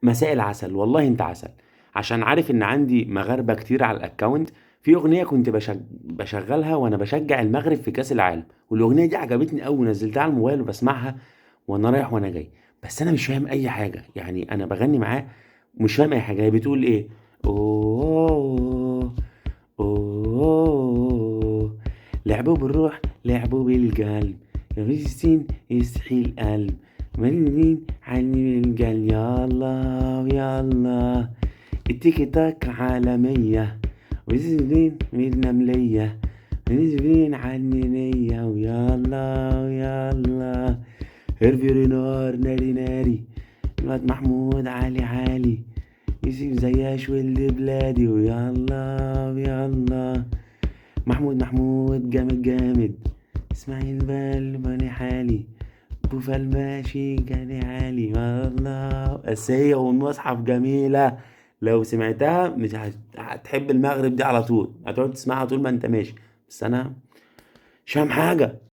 مساء العسل، والله انت عسل. عشان عارف ان عندي مغاربة كتير على الاكونت. في اغنية كنت بشغلها وانا بشجع المغرب في كاس العالم، والاغنية دي عجبتني قوي، نزلتها على الموبايل وبسمعها وانا رايح وانا جاي. بس انا مش فاهم اي حاجة، يعني انا بغني معاه مش فاهم اي حاجة. هي بتقول ايه؟ اوه اوه، لعبوا بالروح لعبوا بالقلب، فلسطين يستحي القلب، مجنين عني القلب، يا الله يا الله. التيكي تاك عالمية، وزبين من نملية، وزبين عني نية، ويا الله ويا الله. هرفي نار ناري ناري، الواد محمود علي عالي، يسيب زياش ولد بلادي، ويا الله ويا الله. محمود جامد جامد، اسماعيل بني حالي، بوفا الماشي جاني عالي، والله. بس هي والمصحف جميلة، لو سمعتها مش هتحب المغرب دي على طول، هتقعد تسمعها طول ما انت ماشي. بس انا مش فاهم حاجة.